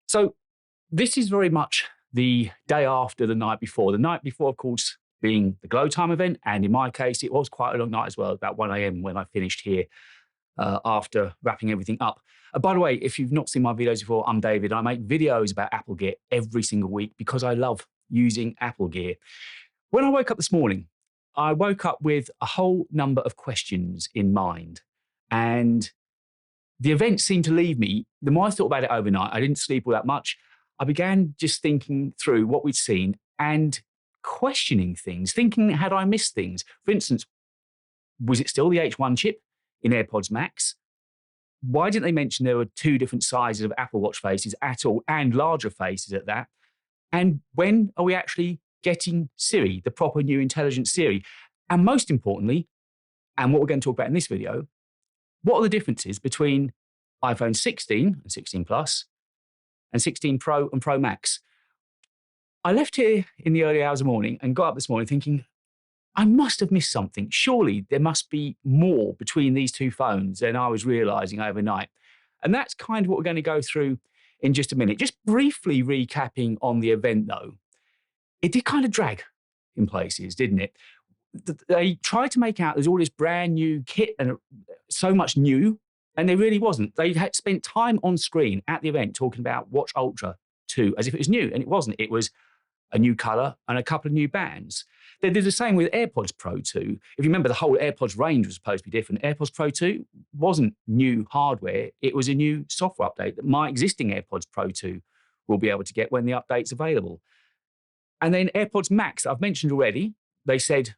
So this is very much the day after the night before. The night before, of course, being the Glow Time event. And in my case, it was quite a long night as well, about 1 a.m. when I finished here after wrapping everything up. By the way, if you've not seen my videos before, I'm David. I make videos about Apple gear every single week because I love using Apple gear. When I woke up this morning, I woke up with a whole number of questions in mind. And the event seemed to leave me, the more I thought about it overnight, I didn't sleep all that much. I began just thinking through what we'd seen and questioning things, thinking, had I missed things? For instance, was it still the H1 chip in AirPods Max? Why didn't they mention there were two different sizes of Apple Watch faces at all, and larger faces at that? And when are we actually getting Siri, the proper new intelligent Siri? And most importantly, and what we're going to talk about in this video, what are the differences between iPhone 16 and 16 Plus and 16 Pro and Pro Max? I left here in the early hours of the morning and got up this morning thinking, I must have missed something. Surely there must be more between these two phones than I was realizing overnight. And that's kind of what we're going to go through in just a minute. Just briefly recapping on the event though, it did kind of drag in places, didn't it? They tried to make out there's all this brand new kit and so much new, and there really wasn't. They had spent time on screen at the event talking about Watch Ultra 2 as if it was new, and it wasn't. It was a new color and a couple of new bands. They did the same with AirPods Pro 2. If you remember, the whole AirPods range was supposed to be different. AirPods Pro 2 wasn't new hardware. It was a new software update that my existing AirPods Pro 2 will be able to get when the update's available. And then AirPods Max, I've mentioned already, they said,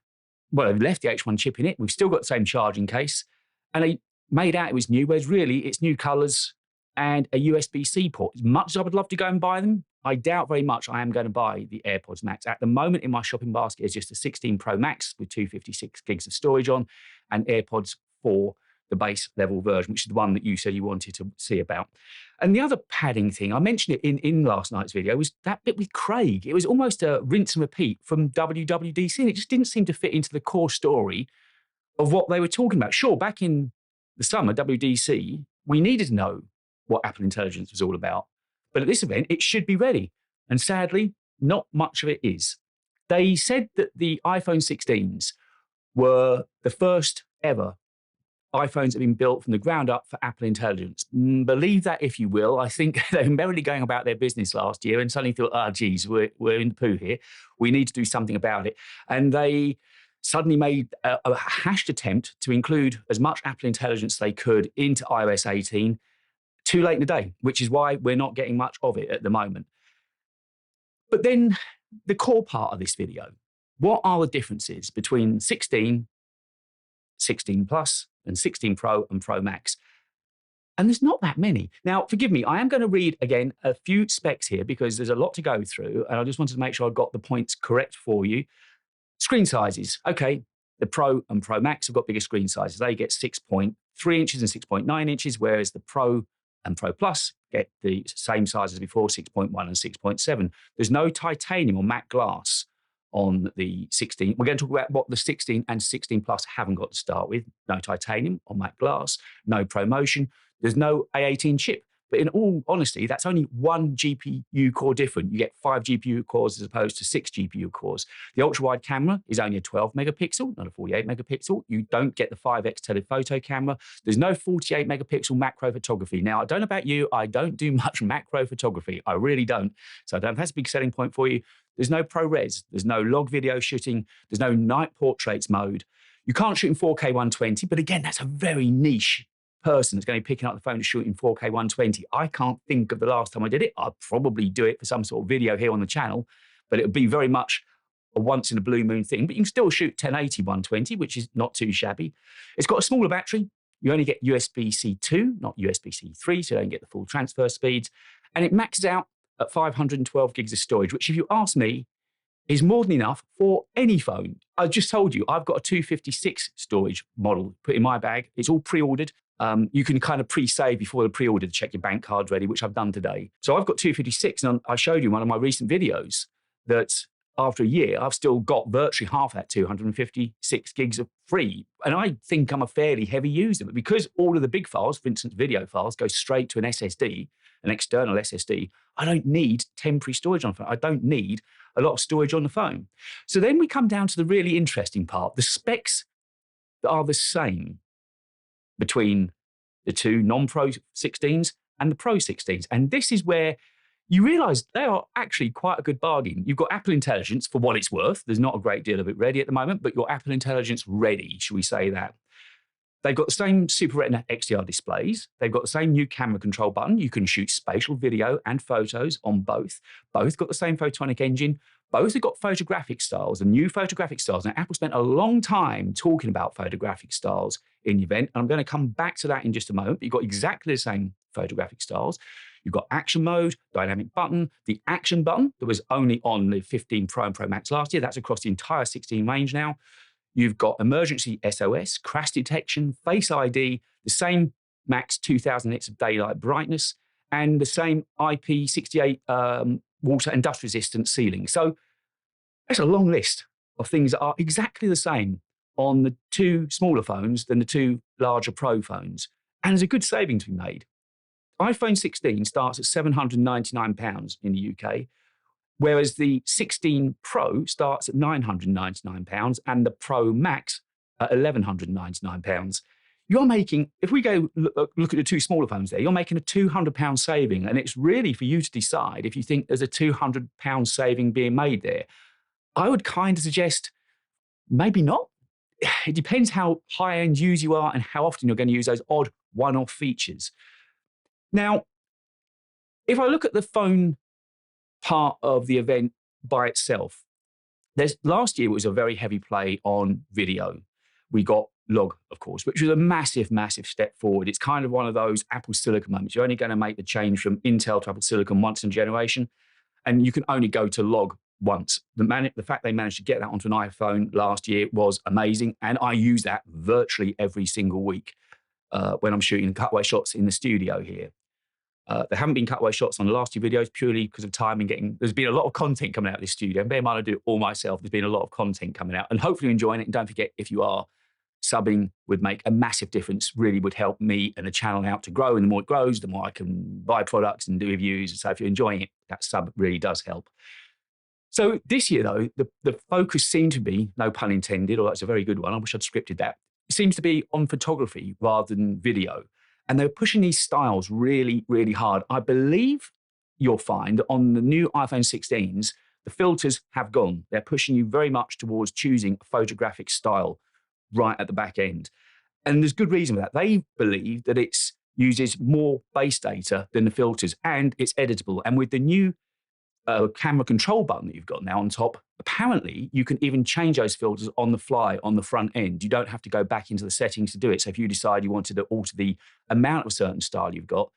well, they've left the H1 chip in it. We've still got the same charging case. And they made out it was new, whereas really it's new colors and a USB-C port. As much as I would love to go and buy them, I doubt very much I am going to buy the AirPods Max. At the moment in my shopping basket is just a 16 Pro Max with 256 gigs of storage on, and AirPods 4, the base level version, which is the one that you said you wanted to see about. And the other padding thing, I mentioned it in last night's video, was that bit with Craig. It was almost a rinse and repeat from WWDC, and it just didn't seem to fit into the core story of what they were talking about. Sure, back in the summer, WWDC, we needed to know what Apple Intelligence was all about. But at this event, it should be ready. And sadly, not much of it is. They said that the iPhone 16s were the first ever iPhones that have been built from the ground up for Apple Intelligence. Believe that if you will. I think they were merrily going about their business last year and suddenly thought, oh, geez, we're in the poo here. We need to do something about it. And they suddenly made a hashed attempt to include as much Apple Intelligence they could into iOS 18 too late in the day, which is why we're not getting much of it at the moment. But then the core part of this video, what are the differences between 16, 16 Plus, and 16 Pro and Pro Max? And there's not that many. Now, forgive me, I am going to read again a few specs here because there's a lot to go through, and I just wanted to make sure I got the points correct for you. Screen sizes. Okay, the Pro and Pro Max have got bigger screen sizes. They get 6.3 inches and 6.9 inches, whereas the Pro and Pro Plus get the same size as before, 6.1 and 6.7. There's no titanium or matte glass on the 16. We're going to talk about what the 16 and 16 Plus haven't got to start with. No titanium or matte glass, no ProMotion. There's no A18 chip. But in all honesty, that's only one GPU core different. You get 5 GPU cores as opposed to 6 GPU cores. The ultra-wide camera is only a 12 megapixel, not a 48 megapixel. You don't get the 5x telephoto camera. There's no 48 megapixel macro photography. Now, I don't know about you, I don't do much macro photography. I really don't. So I don't know if that's a big selling point for you. There's no ProRes. There's no log video shooting. There's no night portraits mode. You can't shoot in 4K 120, but again, that's a very niche person that's going to be picking up the phone and shooting 4K 120. I can't think of the last time I did it. I'll probably do it for some sort of video here on the channel, but it would be very much a once in a blue moon thing. But you can still shoot 1080 120, which is not too shabby. It's got a smaller battery. You only get USB-C 2, not USB-C 3, so you don't get the full transfer speeds. And it maxes out at 512 gigs of storage, which if you ask me, is more than enough for any phone. I just told you, I've got a 256 storage model put in my bag. It's all pre-ordered. You can kind of pre-save before the pre-order to check your bank card's ready, which I've done today. So I've got 256, and I showed you in one of my recent videos that after a year, I've still got virtually half that 256 gigs of free. And I think I'm a fairly heavy user, but because all of the big files, for instance, video files, go straight to an SSD, an external SSD, I don't need temporary storage on the phone. I don't need a lot of storage on the phone. So then we come down to the really interesting part, the specs that are the same between the two non-Pro 16s and the Pro 16s. And this is where you realize they are actually quite a good bargain. You've got Apple Intelligence for what it's worth. There's not a great deal of it ready at the moment, but your Apple Intelligence ready, should we say that? They've got the same Super Retina XDR displays. They've got the same new camera control button. You can shoot spatial video and photos on both. Both got the same photonic engine. Both have got photographic styles, and new photographic styles. Now, Apple spent a long time talking about photographic styles in the event, and I'm going to come back to that in just a moment. But you've got exactly the same photographic styles. You've got action mode, dynamic button, the action button that was only on the 15 Pro and Pro Max last year. That's across the entire 16 range now. You've got emergency SOS, crash detection, Face ID, the same max 2000 nits of daylight brightness, and the same IP68 water and dust resistant sealing. So that's a long list of things that are exactly the same on the two smaller phones than the two larger Pro phones. And there's a good saving to be made. iPhone 16 starts at £799 in the UK, whereas the 16 Pro starts at £999 and the Pro Max at £1,199. You're making, if we go look at the two smaller phones there, you're making a £200 saving. And it's really for you to decide if you think there's a £200 saving being made there. I would kind of suggest maybe not. It depends how high-end user you are and how often you're going to use those odd one-off features. Now, if I look at the phone part of the event by itself, last year was a very heavy play on video. We got log, of course, which was a massive, massive step forward. It's kind of one of those Apple Silicon moments. You're only going to make the change from Intel to Apple Silicon once in a generation, and you can only go to log once. The fact they managed to get that onto an iPhone last year was amazing, and I use that virtually every single week when I'm shooting cutaway shots in the studio here. There haven't been cutaway shots on the last two videos purely because of time and there's been a lot of content coming out of this studio. And bear in mind, I do it all myself. There's been a lot of content coming out, and hopefully you're enjoying it. And don't forget, if you are, subbing would make a massive difference, really would help me and the channel out to grow. And the more it grows, the more I can buy products and do reviews. So if you're enjoying it, that sub really does help. So this year, though, the focus seemed to be, no pun intended, although that's a very good one, I wish I'd scripted that, it seems to be on photography rather than video. And they're pushing these styles really, really hard. I believe you'll find on the new iPhone 16s, the filters have gone. They're pushing you very much towards choosing a photographic style right at the back end. And there's good reason for that. They believe that it uses more base data than the filters, and it's editable. And with the new camera control button that you've got now on top, apparently you can even change those filters on the fly on the front end. You don't have to go back into the settings to do it. So if you decide you wanted to alter the amount of a certain style you've got,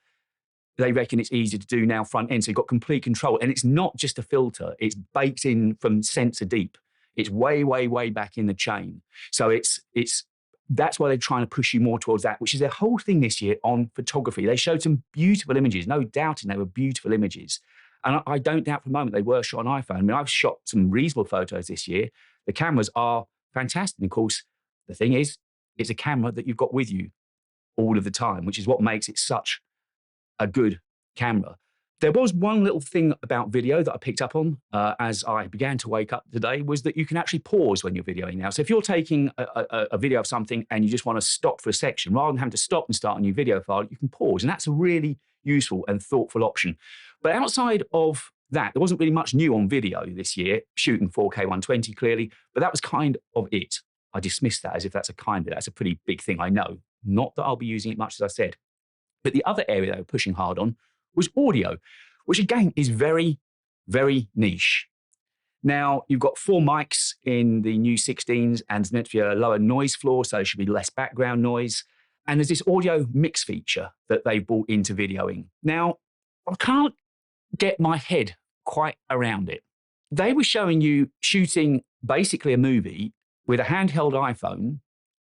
they reckon it's easy to do now front end. So you've got complete control. And it's not just a filter. It's baked in from sensor deep. It's way, way, way back in the chain. So that's why they're trying to push you more towards that, which is their whole thing this year on photography. They showed some beautiful images, no doubting they were beautiful images. And I don't doubt for a moment they were shot on iPhone. I mean, I've shot some reasonable photos this year. The cameras are fantastic. And of course, the thing is, it's a camera that you've got with you all of the time, which is what makes it such a good camera. There was one little thing about video that I picked up on as I began to wake up today, was that you can actually pause when you're videoing now. So if you're taking a video of something and you just want to stop for a section, rather than having to stop and start a new video file, you can pause. And that's a really useful and thoughtful option. But outside of that, there wasn't really much new on video this year, shooting 4K 120 clearly, but that was kind of it. I dismissed that as if that's a pretty big thing, I know. Not that I'll be using it much, as I said. But the other area they were pushing hard on was audio, which again is very, very niche. Now, you've got 4 mics in the new 16s, and there's meant to be a lower noise floor, so there should be less background noise. And there's this audio mix feature that they've brought into videoing. Now, I can't get my head quite around it. They were showing you shooting basically a movie with a handheld iPhone,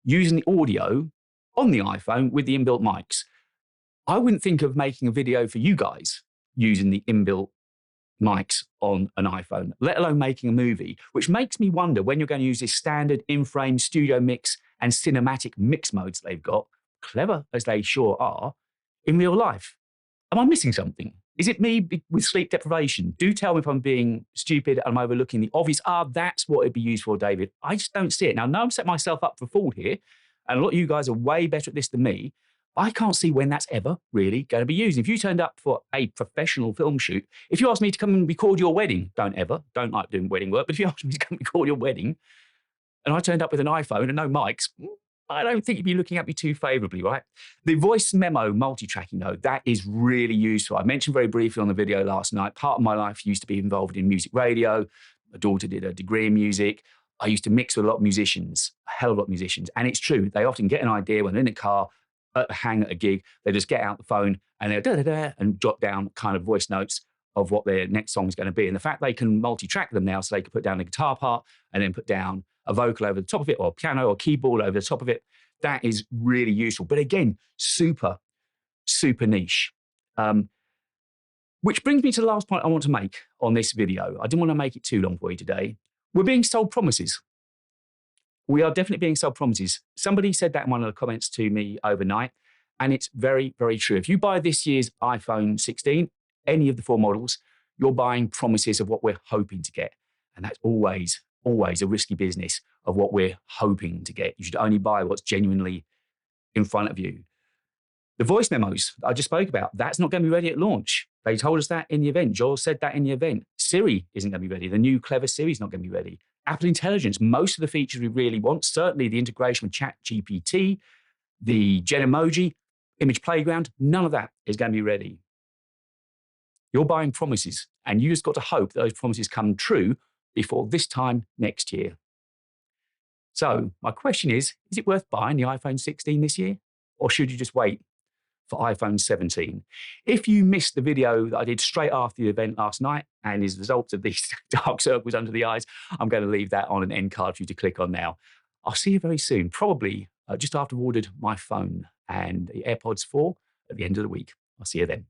using the audio on the iPhone with the inbuilt mics. I wouldn't think of making a video for you guys using the inbuilt mics on an iPhone, let alone making a movie, which makes me wonder when you're going to use this standard in-frame studio mix and cinematic mix modes they've got, clever as they sure are, in real life. Am I missing something? Is it me with sleep deprivation? Do tell me if I'm being stupid and I'm overlooking the obvious. That's what it'd be used for, David. I just don't see it. Now, I know I'm setting myself up for fall here, and a lot of you guys are way better at this than me. I can't see when that's ever really going to be used. If you turned up for a professional film shoot, if you asked me to come and record your wedding, don't like doing wedding work, but if you asked me to come and record your wedding, and I turned up with an iPhone and no mics, I don't think you'd be looking at me too favorably, right? The voice memo multi-tracking, though, that is really useful. I mentioned very briefly on the video last night, part of my life used to be involved in music radio. My daughter did a degree in music. I used to mix with a lot of musicians, a hell of a lot of musicians. And it's true, they often get an idea when they're in a car, at a hang at a gig, they just get out the phone and they'll da-da-da and jot down kind of voice notes of what their next song is going to be. And the fact they can multi-track them now, so they can put down the guitar part and then put down a vocal over the top of it, or piano or keyboard over the top of it, that is really useful. But again, super, super niche. Which brings me to the last point I want to make on this video. I didn't want to make it too long for you today. We're being sold promises. We are definitely being sold promises. Somebody said that in one of the comments to me overnight, and it's very, very true. If you buy this year's iPhone 16, any of the 4 models, you're buying promises of what we're hoping to get. And that's always a risky business of what we're hoping to get. You should only buy what's genuinely in front of you. The voice memos I just spoke about, that's not going to be ready at launch. They told us that in the event. Joel said that in the event. Siri isn't going to be ready. The new clever Siri is not going to be ready. Apple Intelligence, most of the features we really want, certainly the integration with ChatGPT, the Gen-emoji, image playground, none of that is going to be ready. You're buying promises, and you just got to hope that those promises come true before this time next year. So my question is it worth buying the iPhone 16 this year? Or should you just wait for iPhone 17? If you missed the video that I did straight after the event last night, and as a result of these dark circles under the eyes, I'm going to leave that on an end card for you to click on now. I'll see you very soon, probably just after I've ordered my phone and the AirPods 4 at the end of the week. I'll see you then.